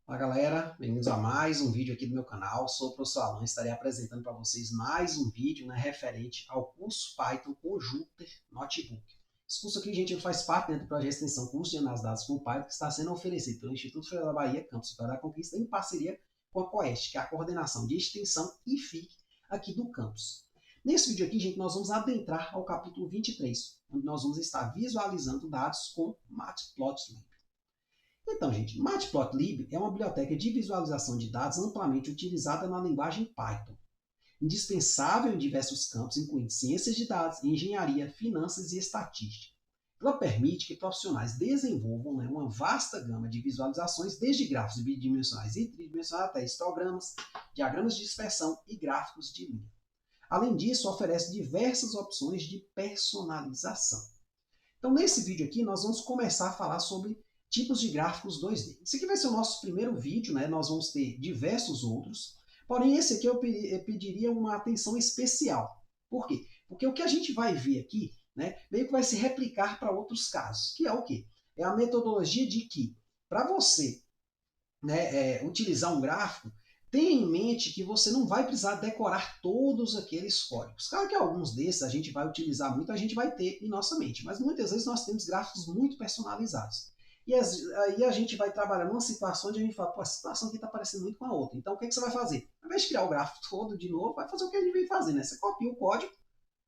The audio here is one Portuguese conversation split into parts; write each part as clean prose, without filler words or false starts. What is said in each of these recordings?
Fala galera, bem-vindos a mais um vídeo aqui do meu canal. Sou o professor Alan, estarei apresentando para vocês mais um vídeo, né, referente ao curso Python com Jupyter Notebook. Esse curso aqui, gente, ele faz parte, né, do projeto de extensão Curso de Análise de Dados com Python, que está sendo oferecido pelo Instituto Federal da Bahia, Campus Vitória da Conquista, em parceria com a COEST, que é a Coordenação de Extensão e FIC aqui do campus. Nesse vídeo aqui, gente, nós vamos adentrar ao capítulo 23, onde nós vamos estar visualizando dados com Matplotlib. Então, gente, Matplotlib é uma biblioteca de visualização de dados amplamente utilizada na linguagem Python, indispensável em diversos campos, incluindo ciências de dados, engenharia, finanças e estatística. Ela permite que profissionais desenvolvam, né, uma vasta gama de visualizações, desde gráficos bidimensionais e tridimensionais até histogramas, diagramas de dispersão e gráficos de linha. Além disso, oferece diversas opções de personalização. Então, nesse vídeo aqui, nós vamos começar a falar sobre tipos de gráficos 2D. Esse aqui vai ser o nosso primeiro vídeo, né? Nós vamos ter diversos outros, porém esse aqui eu pediria uma atenção especial. Por quê? Porque o que a gente vai ver aqui, né, meio que vai se replicar para outros casos, que é o quê? É a metodologia de que, para você, né, utilizar um gráfico, tenha em mente que você não vai precisar decorar todos aqueles códigos. Claro que alguns desses a gente vai utilizar muito, a gente vai ter em nossa mente, mas muitas vezes nós temos gráficos muito personalizados. E aí a gente vai trabalhar numa situação onde a gente fala, pô, a situação aqui está parecendo muito com a outra. Então o que, que você vai fazer? Ao invés de criar o gráfico todo de novo, vai fazer o que a gente vem fazer, né? Você copia o código,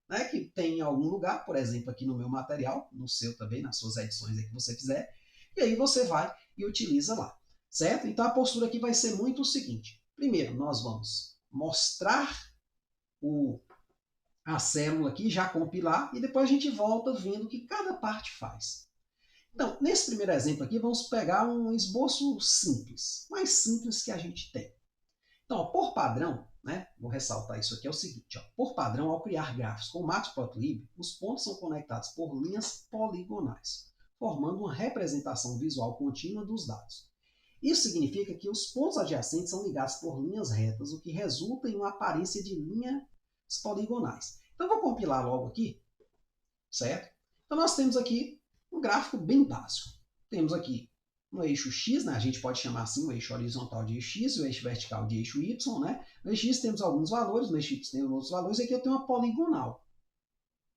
né, que tem em algum lugar, por exemplo, aqui no meu material, no seu também, nas suas edições aí que você fizer, e aí você vai e utiliza lá, certo? Então a postura aqui vai ser muito o seguinte. Primeiro, nós vamos mostrar a célula aqui, já compilar, e depois a gente volta vendo o que cada parte faz. Então, nesse primeiro exemplo aqui, vamos pegar um esboço simples, mais simples que a gente tem. Então, ó, por padrão, né, vou ressaltar isso aqui, é o seguinte, ó, por padrão, ao criar gráficos com Matplotlib, os pontos são conectados por linhas poligonais, formando uma representação visual contínua dos dados. Isso significa que os pontos adjacentes são ligados por linhas retas, o que resulta em uma aparência de linhas poligonais. Então, eu vou compilar logo aqui, certo? Então, nós temos aqui um gráfico bem básico. Temos aqui no eixo X, né? A gente pode chamar assim o eixo horizontal de eixo X e o eixo vertical de eixo Y. Né? No eixo X temos alguns valores, no eixo Y temos outros valores, e aqui eu tenho uma poligonal.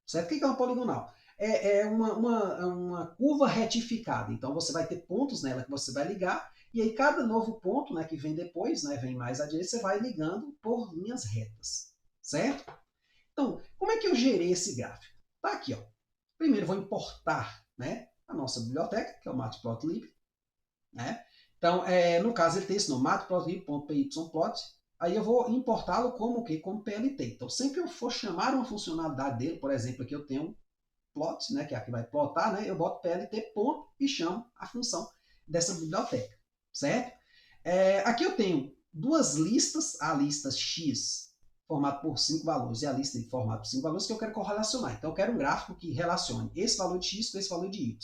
Certo? O que é uma poligonal? É uma curva retificada. Então você vai ter pontos nela que você vai ligar, e aí cada novo ponto, né, que vem depois, né, vem mais adiante, você vai ligando por linhas retas. Certo? Então, como é que eu gerei esse gráfico? Tá aqui, ó. Primeiro vou importar, né, a nossa biblioteca, que é o Matplotlib. Né? Então, no caso, ele tem esse nome, matplotlib.pyplot. Aí eu vou importá-lo como o quê? Como PLT. Então, sempre que eu for chamar uma funcionalidade dele, por exemplo, aqui eu tenho plot, né, que é a que vai plotar, né, eu boto PLT ponto e chamo a função dessa biblioteca, certo? Aqui eu tenho duas listas, a lista X formada por 5 valores e a lista de formato por 5 valores que eu quero correlacionar. Então eu quero um gráfico que relacione esse valor de X com esse valor de Y.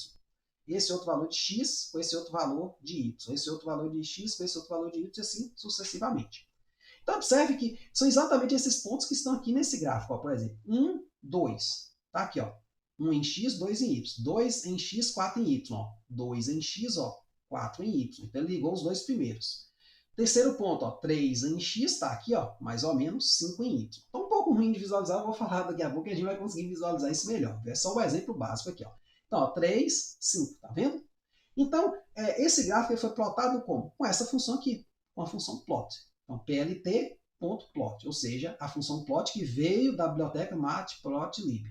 Esse outro valor de X com esse outro valor de Y. Esse outro valor de X com esse outro valor de Y e assim sucessivamente. Então observe que são exatamente esses pontos que estão aqui nesse gráfico. Ó, por exemplo, 1, 2. Tá aqui, ó. 1 em X, 2 em Y. 2 em X, 4 em Y. Ó. 2 em X, ó, 4 em Y. Então ele ligou os dois primeiros. Terceiro ponto, ó, 3 em X, está aqui, ó, mais ou menos 5 em Y. Então um pouco ruim de visualizar, eu vou falar daqui a pouco que a gente vai conseguir visualizar isso melhor. É só o exemplo básico aqui. Ó. Então, ó, 3, 5, tá vendo? Então, esse gráfico foi plotado como? Com essa função aqui, com a função plot. Então, plt.plot, ou seja, a função plot que veio da biblioteca matplotlib,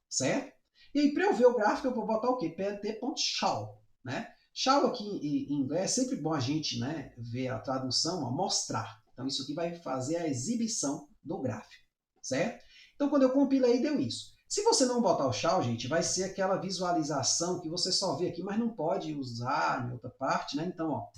certo? E aí, para eu ver o gráfico, eu vou botar o quê? plt.show, né? Show aqui em inglês, é sempre bom a gente, né, ver a tradução, ó, mostrar. Então, isso aqui vai fazer a exibição do gráfico, certo? Então, quando eu compilei, deu isso. Se você não botar o show, gente, vai ser aquela visualização que você só vê aqui, mas não pode usar em outra parte, né? Então, ó,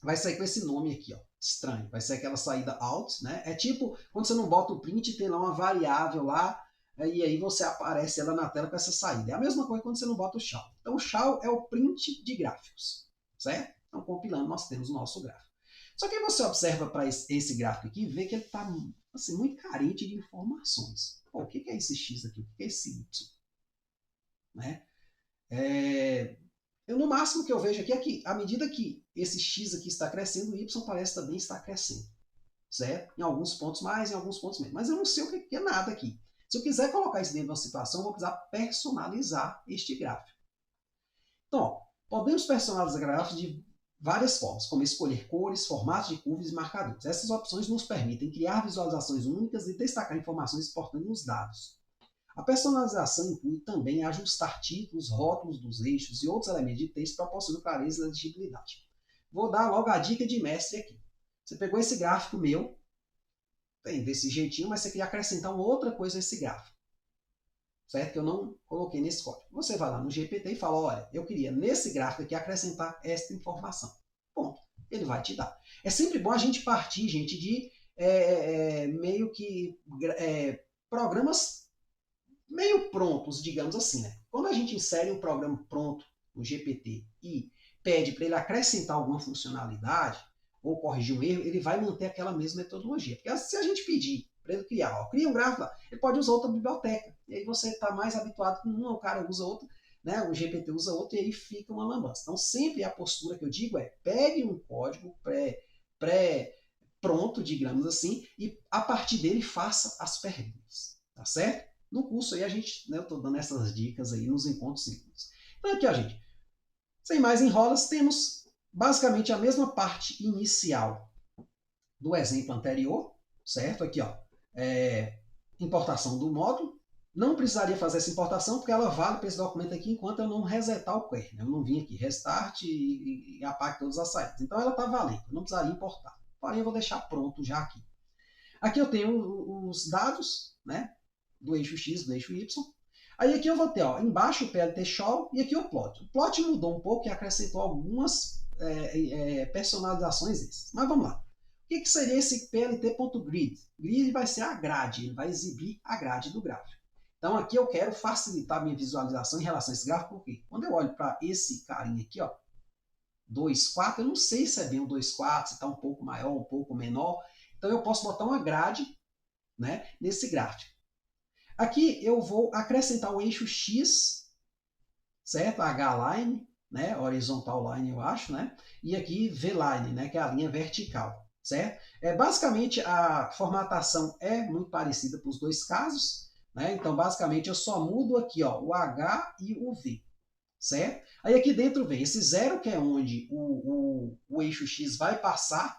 vai sair com esse nome aqui, ó, estranho. Vai ser aquela saída out, né? É tipo quando você não bota o print e tem lá uma variável lá, e aí você aparece ela na tela com essa saída. É a mesma coisa quando você não bota o shell. Então o shell é o print de gráficos, certo? Então compilando nós temos o nosso gráfico. Só que aí você observa para esse gráfico aqui e vê que ele está assim, muito carente de informações. Pô, o que é esse X aqui? O que é esse Y? Né? no máximo que eu vejo aqui é que, à medida que esse x aqui está crescendo, o y parece também estar crescendo, certo? Em alguns pontos mais, em alguns pontos menos. Mas eu não sei o que é nada aqui. Se eu quiser colocar isso dentro de uma situação, eu vou precisar personalizar este gráfico. Então, ó, podemos personalizar gráficos de várias formas, como escolher cores, formatos de curvas e marcadores. Essas opções nos permitem criar visualizações únicas e destacar informações importantes nos dados. A personalização inclui também ajustar títulos, rótulos dos eixos e outros elementos de texto proporcionando clareza e legibilidade. Vou dar logo a dica de mestre aqui. Você pegou esse gráfico meu, tem desse jeitinho, mas você queria acrescentar uma outra coisa a esse gráfico, certo? Que eu não coloquei nesse código. Você vai lá no GPT e fala, olha, eu queria nesse gráfico aqui acrescentar esta informação. Ponto. Ele vai te dar. É sempre bom a gente partir, gente, de meio que programas meio prontos, digamos assim, né? Quando a gente insere um programa pronto no GPT e pede para ele acrescentar alguma funcionalidade ou corrigir um erro, ele vai manter aquela mesma metodologia. Porque se a gente pedir para ele criar, ó, cria um gráfico lá, ele pode usar outra biblioteca. E aí você está mais habituado com uma, o cara usa outra, né? O GPT usa outra e aí fica uma lambança. Então sempre a postura que eu digo é pegue um código pronto, digamos assim, e a partir dele faça as perguntas. Tá certo? No curso aí a gente, né, eu estou dando essas dicas aí nos encontros simples. Então aqui, ó, gente, sem mais enrolas, temos basicamente a mesma parte inicial do exemplo anterior, certo? Aqui, ó, importação do módulo. Não precisaria fazer essa importação porque ela vale para esse documento aqui enquanto eu não resetar o kernel. Eu não vim aqui, restart e apague todas as saídas. Então ela está valendo, eu não precisaria importar. Porém, eu vou deixar pronto já aqui. Aqui eu tenho os dados, né? Do eixo X, do eixo Y. Aí aqui eu vou ter, ó, embaixo o PLT Show e aqui o plot. O plot mudou um pouco e acrescentou algumas personalizações. Mas vamos lá. O que seria esse plt.grid? Grid vai ser a grade, ele vai exibir a grade do gráfico. Então aqui eu quero facilitar a minha visualização em relação a esse gráfico, porque quando eu olho para esse carinha aqui, ó, 2,4, eu não sei se é bem um 2,4, se está um pouco maior, um pouco menor. Então eu posso botar uma grade, né, nesse gráfico. Aqui eu vou acrescentar o eixo X, certo? H-line, né? Horizontal line, eu acho, né? E aqui V-line, né? Que é a linha vertical, certo? Basicamente, a formatação é muito parecida para os dois casos, né? Então, basicamente, eu só mudo aqui, ó, o H e o V, certo? Aí aqui dentro vem esse zero, que é onde o eixo X vai passar,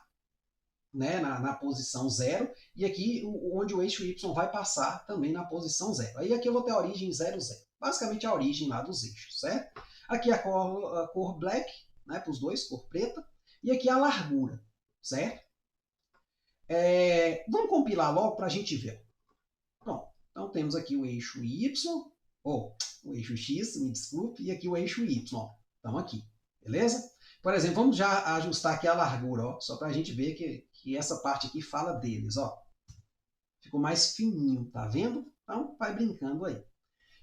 né, na posição 0, e aqui onde o eixo Y vai passar também na posição 0. Aí aqui eu vou ter a origem 0, 0. Basicamente a origem lá dos eixos, certo? Aqui a cor black, né, para os dois, cor preta, e aqui a largura, certo? Vamos compilar logo para a gente ver. Pronto, então temos aqui o eixo Y, ou o eixo X, me desculpe, e aqui o eixo Y. Estamos aqui, beleza? Por exemplo, vamos já ajustar aqui a largura, ó, só para a gente ver que essa parte aqui fala deles, ó. Ficou mais fininho, tá vendo? Então, vai brincando aí,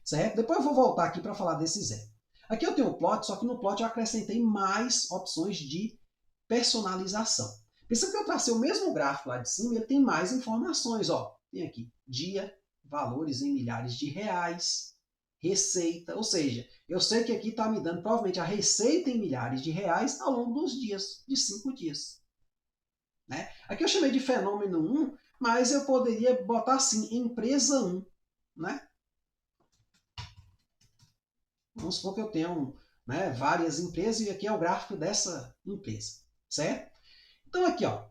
certo? Depois eu vou voltar aqui para falar desse zero. Aqui eu tenho o plot, só que no plot eu acrescentei mais opções de personalização. Pensa que eu tracei o mesmo gráfico lá de cima e ele tem mais informações, ó. Tem aqui dia, valores em milhares de reais, receita, ou seja, eu sei que aqui está me dando provavelmente a receita em milhares de reais ao longo dos dias, de 5 dias. Né? Aqui eu chamei de fenômeno 1, mas eu poderia botar assim, empresa 1. Né? Vamos supor que eu tenho, né, várias empresas e aqui é o gráfico dessa empresa. Certo? Então aqui, ó,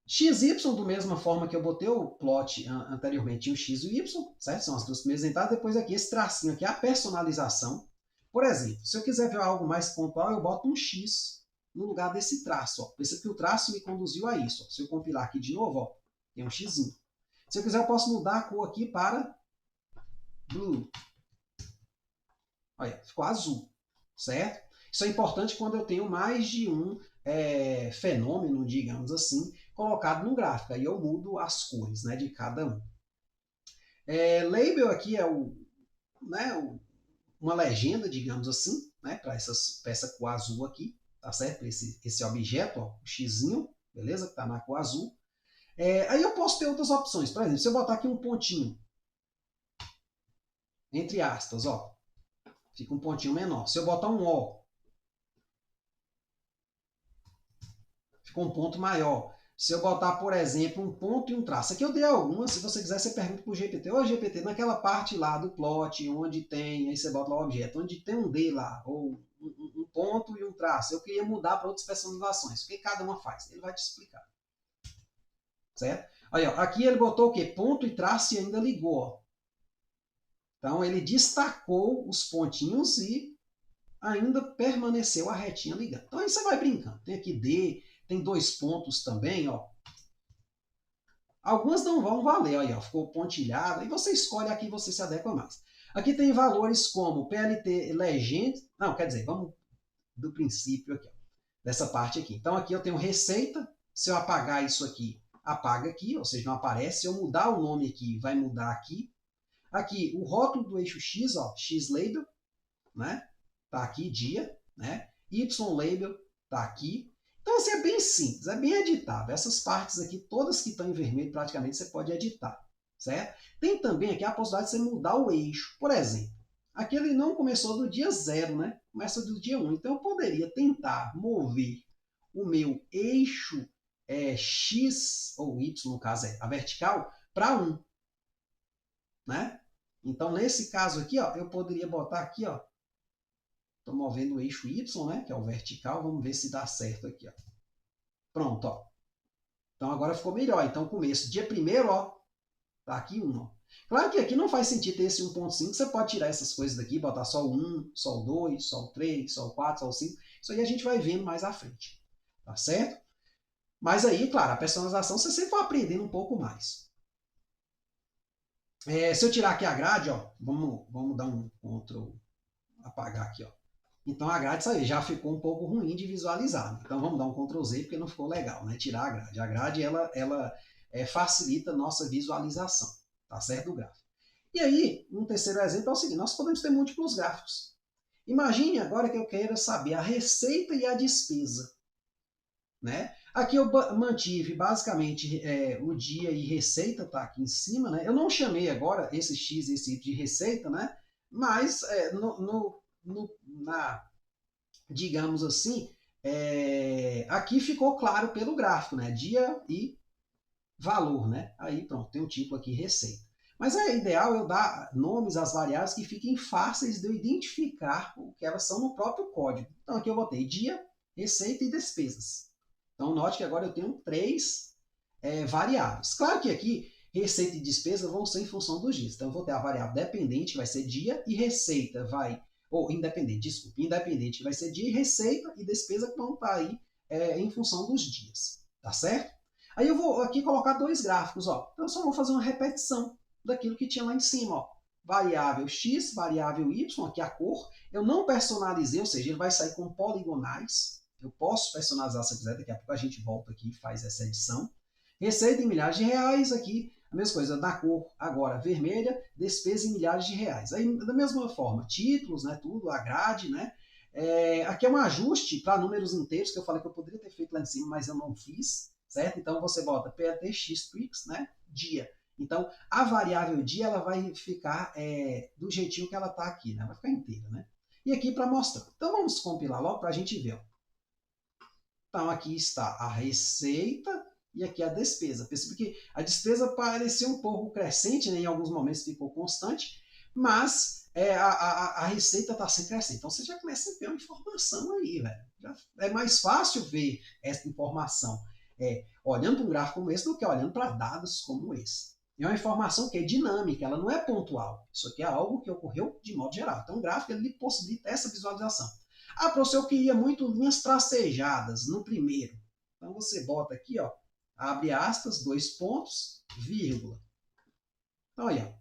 XY, da mesma forma que eu botei o plot anteriormente, tinha o X e o Y, certo? São as duas primeiras entradas. Depois aqui, esse tracinho aqui, a personalização. Por exemplo, se eu quiser ver algo mais pontual, eu boto um X no lugar desse traço. Ó. Pensa que o traço me conduziu a isso. Ó. Se eu compilar aqui de novo, ó, tem um X. Se eu quiser, eu posso mudar a cor aqui para blue. Olha, ficou azul, certo? Isso é importante quando eu tenho mais de um fenômeno, digamos assim, colocado no gráfico. Aí eu mudo as cores, né, de cada um. Label aqui é uma legenda, digamos assim, né, para essa cor azul aqui, tá certo? Esse objeto, ó, o xizinho, beleza? Que está na cor azul. Aí eu posso ter outras opções. Por exemplo, se eu botar aqui um pontinho, entre aspas, ó, fica um pontinho menor. Se eu botar um O, ficou um ponto maior. Se eu botar, por exemplo, um ponto e um traço. Aqui eu dei algumas, se você quiser, você pergunta para o GPT. Ô, GPT, naquela parte lá do plot, onde tem, aí você bota lá o objeto, onde tem um D lá, ou um ponto e um traço, eu queria mudar para outras personalizações. O que cada uma faz? Ele vai te explicar. Certo? Aí, ó, aqui ele botou o quê? Ponto e traço e ainda ligou. Ó. Então, ele destacou os pontinhos e ainda permaneceu a retinha ligando. Então, aí você vai brincando. Tem aqui D, tem 2 pontos também, ó. Algumas não vão valer, aí, ó, ficou pontilhado, e você escolhe aqui, você se adequa mais. Aqui tem valores como PLT Legend, não, quer dizer, vamos do princípio aqui, ó, dessa parte aqui. Então aqui eu tenho receita, se eu apagar isso aqui, apaga aqui, ou seja, não aparece. Se eu mudar o nome aqui, vai mudar aqui. Aqui, o rótulo do eixo X, ó, X label, né? Tá aqui, dia, né? Y label, tá aqui. Então, assim, é bem simples, é bem editável. Essas partes aqui, todas que estão em vermelho, praticamente, você pode editar, certo? Tem também aqui a possibilidade de você mudar o eixo. Por exemplo, aqui ele não começou do dia 0, né? Começa do dia 1. Então, eu poderia tentar mover o meu eixo X, ou Y, no caso, a vertical, para 1, né? Então, nesse caso aqui, ó, eu poderia botar aqui, ó, estou movendo o eixo Y, né, que é o vertical. Vamos ver se dá certo aqui. Ó. Pronto. Ó. Então agora ficou melhor. Então começo. Dia 1º, ó, tá aqui 1. Ó. Claro que aqui não faz sentido ter esse 1.5. Você pode tirar essas coisas daqui, botar só o 1, só o 2, só o 3, só o 4, só o 5. Isso aí a gente vai vendo mais à frente. Tá certo? Mas aí, claro, a personalização você sempre vai aprendendo um pouco mais. Se eu tirar aqui a grade, ó, vamos dar um Ctrl, apagar aqui, ó. Então a grade aí já ficou um pouco ruim de visualizar. Então vamos dar um Ctrl Z porque não ficou legal, né? Tirar a grade. A grade ela facilita a nossa visualização, tá certo? Do gráfico. E aí, um terceiro exemplo é o seguinte: nós podemos ter múltiplos gráficos. Imagine agora que eu queira saber a receita e a despesa, né? Aqui eu mantive basicamente o dia e receita, tá aqui em cima, né? Eu não chamei agora esse X e esse Y de receita, né? Mas digamos assim, aqui ficou claro pelo gráfico, né? Dia e valor, né? Aí pronto, tem um tipo aqui, receita. Mas é ideal eu dar nomes às variáveis que fiquem fáceis de eu identificar o que elas são no próprio código. Então aqui eu botei dia, receita e despesas. Então note que agora eu tenho 3 variáveis. Claro que aqui receita e despesa vão ser em função dos dias. Então eu vou ter a variável dependente, que vai ser dia, e receita vai ou independente, desculpe, independente vai ser dia, receita e despesa que vão estar aí em função dos dias, tá certo? Aí eu vou aqui colocar 2 gráficos, ó. Então eu só vou fazer uma repetição daquilo que tinha lá em cima, ó. Variável X, variável Y, aqui a cor. Eu não personalizei, ou seja, ele vai sair com poligonais. Eu posso personalizar se eu quiser, daqui a pouco a gente volta aqui e faz essa edição. Receita em milhares de reais, aqui a mesma coisa, da cor agora vermelha, despesa em milhares de reais. Aí, da mesma forma, títulos, né, tudo, a grade, né? Aqui é um ajuste para números inteiros, que eu falei que eu poderia ter feito lá em cima, mas eu não fiz, certo? Então, você bota PLTX, né, dia. Então, a variável dia, ela vai ficar do jeitinho que ela está aqui, né? Vai ficar inteira, né? E aqui para mostrar. Então, vamos compilar logo para a gente ver. Ó. Então, aqui está a receita e aqui a despesa. Percebe que a despesa pareceu um pouco crescente, né? Em alguns momentos ficou constante, mas a receita está sempre crescente. Então você já começa a ver uma informação aí, velho. Já é mais fácil ver essa informação olhando para um gráfico como esse do que olhando para dados como esse. É uma informação que é dinâmica, ela não é pontual. Isso aqui é algo que ocorreu de modo geral. Então o gráfico ele possibilita essa visualização. Ah, professor, eu queria muito linhas tracejadas no primeiro. Então você bota aqui, ó, abre aspas, 2 pontos, vírgula. Então aí, ó.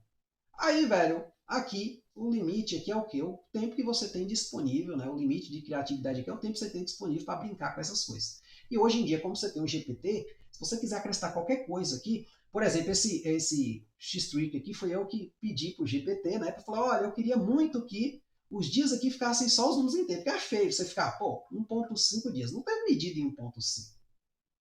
Aí, velho, aqui o limite aqui é o quê? O tempo que você tem disponível, né? O limite de criatividade aqui é o tempo que você tem disponível para brincar com essas coisas. E hoje em dia, como você tem um GPT, se você quiser acrescentar qualquer coisa aqui, por exemplo, esse X-Trick aqui foi eu que pedi para o GPT, né? Para falar, olha, eu queria muito que os dias aqui ficassem só os números inteiros, porque é feio você ficar, 1.5 dias. Não teve medida em 1.5.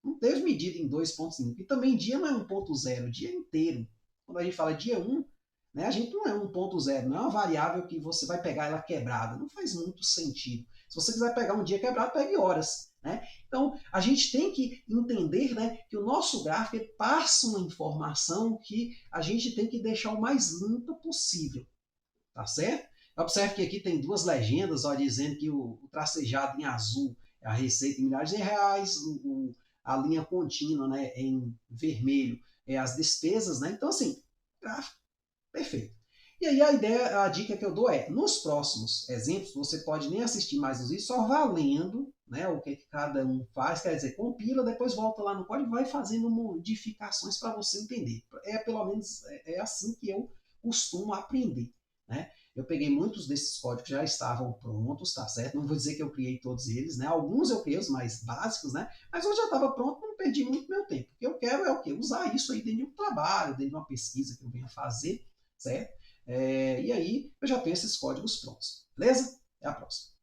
Não teve medida em 2.5. E também dia não é 1.0, dia é inteiro. Quando a gente fala dia 1, né, a gente não é 1.0, não é uma variável que você vai pegar ela quebrada. Não faz muito sentido. Se você quiser pegar um dia quebrado, pegue horas. né? Então, a gente tem que entender, né, que o nosso gráfico passa uma informação que a gente tem que deixar o mais limpa possível, tá certo? Observe que aqui tem duas legendas, ó, dizendo que o tracejado em azul é a receita em milhares de reais, a linha contínua, né, em vermelho é as despesas, né? Então, assim, gráfico perfeito. E aí a ideia, a dica que eu dou é, nos próximos exemplos, você pode nem assistir mais os vídeos, só valendo, né, o que cada um faz, quer dizer, compila, depois volta lá no código e vai fazendo modificações para você entender. Pelo menos é assim que eu costumo aprender, né? Eu peguei muitos desses códigos que já estavam prontos, tá certo? Não vou dizer que eu criei todos eles, né? Alguns eu criei os mais básicos, né? Mas eu já estava pronto, não perdi muito meu tempo. O que eu quero é o quê? Usar isso aí dentro de um trabalho, dentro de uma pesquisa que eu venha fazer, certo? E aí eu já tenho esses códigos prontos. Beleza? Até a próxima.